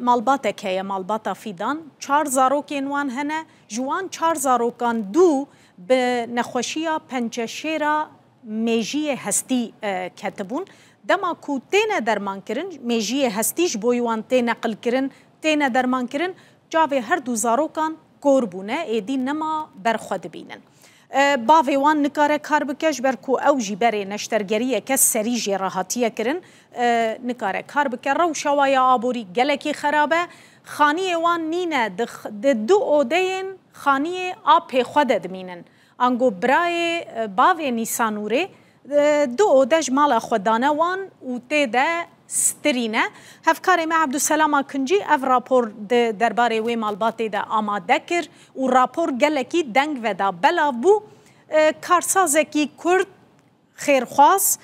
malbatek heye malbata fidan 4 zarokên wan hene ji wan 4 zarokan du bi nexweşiya pençeşêra mêjiyê hestî ketibûn dema ku têne dermankirin mêjiyê hestî ji bo wan tê neqilkirin têne dermankirin cavê her du zarokan kor bûne êdî nema berxwe dibînin. Bavê wan nikare kar bike ji ber ku ew jî berê neştergeriyeke serî jê rahatiye kirin nikare kar bike rewşa wa ya aborî gelekî xerab e xaniyê wan nîne di du odeyên xaniyê a pêxwe de dimînin ango birayê bavê Nîsanûrê du ode ji mala xwe dane wan û tê de سترینه هفکاری ما عبدالسلام کنجی اف راپور درباره وی مالباتی ده آماده کر و راپور گلکی دنگ و دا بلاو بو کارسازکی کرد خیرخواست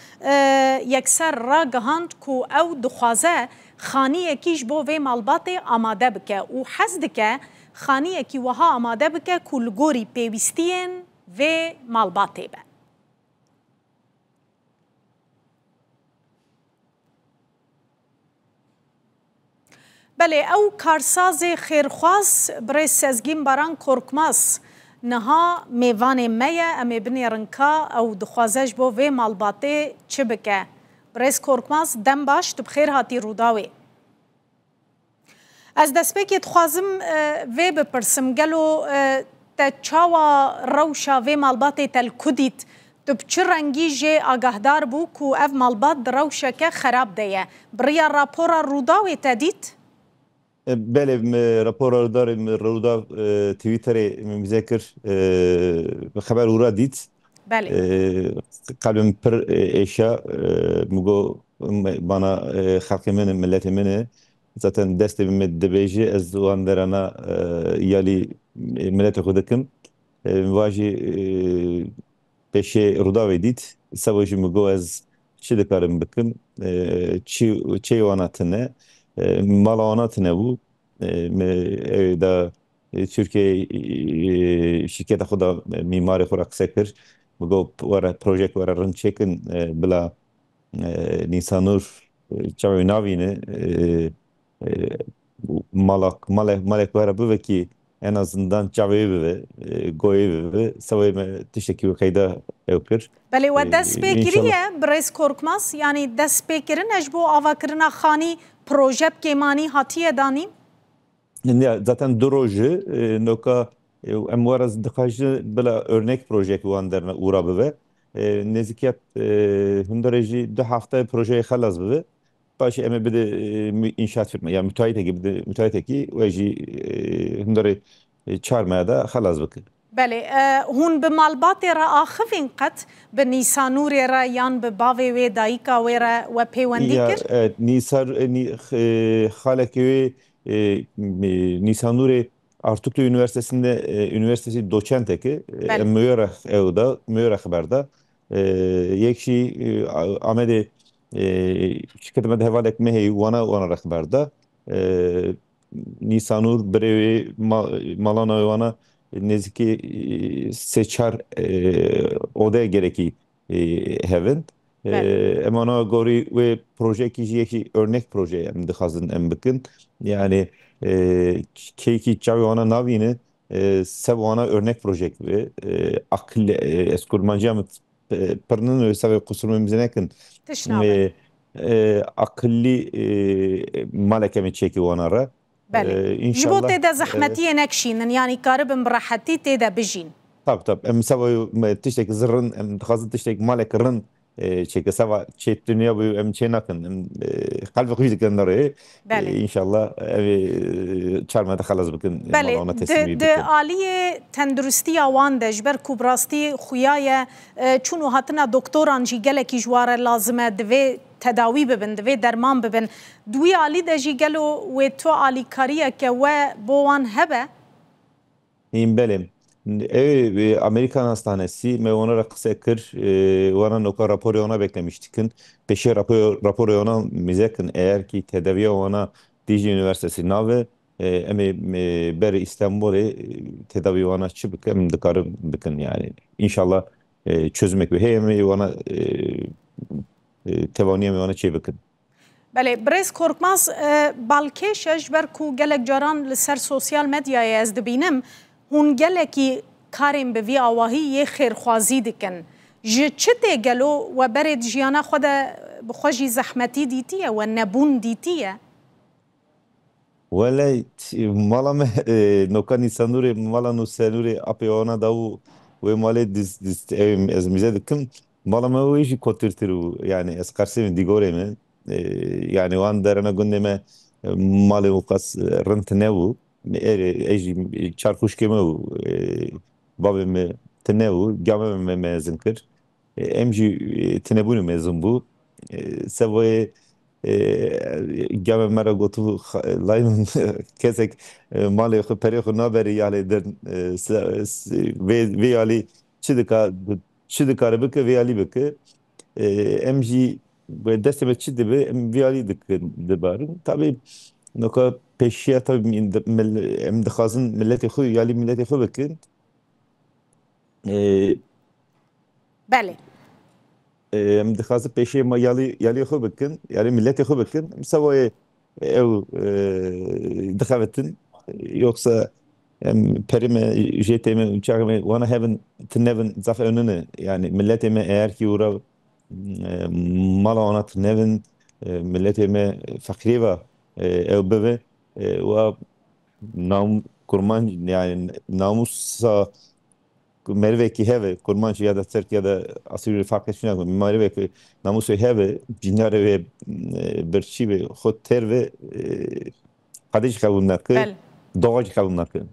یکسر را گهاند کو او دخوازه خانی یکیش بو وی مالباتی آماده بکه و حزد که خانی یکی وها آماده بکه کلگوری پیوستین وی مالباتی به بله او کارساز خیرخواست برای سزگین بران کورکماس نها میوان میه امی بنی رنکا او دخوازش بو وی مالباته چه بکه برای کورکماس دم باش تو بخیر هاتی روداوی از دست بکیت خوازم وی بپرسم گلو تا چاوا روشا وی مالباته تل کدیت تو بچه رنگی جه آگاهدار بو کو اف مالبات روشا که خراب دیه برای راپورا روداوی تدید؟ بله راپور داریم رودا توییتری مذکر خبر ورا دید بله قبل پر اشیا مگو bana خلق من ملت منه zaten dest دبیجی از وان درنا یالی ملت خودکم واجی peşe ruda vedit savaşı mgo az çi dikarim bikim çi wanatine mala wanatine bu da Türkiye şirketa xuda mimari xurak sekir mgo wara projekt wara rın çekin bila Nisanur çavi navine malek wara bu ve ki en azından çavi ve goy ve savayme teşekkür kayda yapır. Beli ve dest pekiriye brez korkmaz yani dest pekirin ejbo avakirina xani proje kemani hatiye dani. Zaten proje noka em waraz dikajı bila örnek proje wan derna uğra ve nezikiyat hundareji 2 hafta projeye xalas be. Başı eme bir de inşaat firma yani müteahhit ki veji hundare çarmaya da xalas bıkı. بله هون به مالبات را آخفین قط به نیسانور را یان به باوی و دایکا و را و پیوندی کرد؟ نیسار خالکی Nisanur Artuklu Üniversitesi doçente ki müyerek evda müyerek haberda yekşi amede şirketime de heval etmeyi wana haberda Nisanur brevi malana wana neziki seçar odaya gereki hevin emana gori ve proje ki örnek proje yani dihazın en bakın yani keyki çavi ona navini sev ona örnek proje ve akıl eskurmancam pırnın ve sev kusurumuz nekin akılli malekemi çeki onara بله جبو تيدا زحمتية نكشين يعني كاربن براحتي تيدا بجين طب ام سوى تشتك زرن ام تخاص تشتك مالك رن شيء سوا شيء الدنيا بيو ام شيء ناكن قلب خوش دكان ان شاء الله çarmaya da xalas bıkın malona teslim de aliye tenduristiya wan de jber kubrasti xuyaye çunu hatına doktoran jî gelekî jware lazım e divê tedawî bibin divê derman bibin duî alî de jî gelo wê to alîkariyeke we bo wan hebe belim Amerikan Hastanesi mevonara kısa kır wana noka raporu ona beklemiştikin peşe raporu ona mizekin eğer ki tedaviye ona Dicle Üniversitesi nave beri İstanbul'e tedavi ona çıkıp hem dikarım bakın yani inşallah çözmek ve hem ona tevaniye ona çevirin. بله برز کورکماس بالکشش بر کو گلک جاران لسر سوسیال مدیای از دبینم هون گلکی کاریم به وی آواهی یه خیرخوازی دکن جه چه گلو و برد جیانا خود بخوشی زحمتی دیتیه و نبون دیتیه ولی مالا me nokan insanuri mala no senuri apiona da u male dis ez mize dikim mala me u işi kotirtiru yani es karşı digore mi yani o an derine gündeme male u kas rent ne u eji çarkuş keme u babı me tene u game me mezinkir emji tenebuni mezun bu sevoye گم مرا گفتو لایم کسک مالی خو پری خو نبری یالی در ویالی چی دکاره بکه ویالی بکه امجی به دست به چی دبه ویالی دبارن tabi نکا peşiye tabi em dixazin milleti xo yali milleti xo bikin بله em dixazin peşiye ma yali xo bikin yali milleti xo bikin mesavoye ev dixavetin yoksa perime jeteme uçağıme wana heaven tnevin zafer önüne yani milletime eğer ki uğra mala ona tnevin milletime fakriva ev bebe ve nam kurman yani namusa merve ki heve kurman ya da Türk ya da Asuri fark etmiyor merve ki namusu heve cinare ve berçi ve hoter ve قدیش قبول نکرد بله داغش قبول نکرد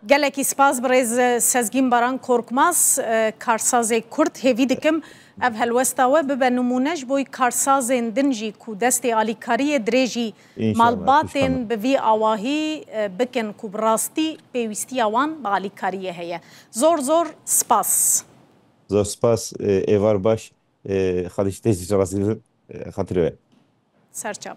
گلکی سپاس برز سزگین باران کورکماس کارساز کرد هیوی دکم اف هلوستاوه به نمونش بوی کارساز دنجی کو دست آلیکاری دریجی مالباتن به وی آواهی بکن کو براستی پیوستی آوان با آلیکاریه هیه زور زور سپاس زور سپاس ایوار باش خالش تیزی راستی خاطره سرچاپ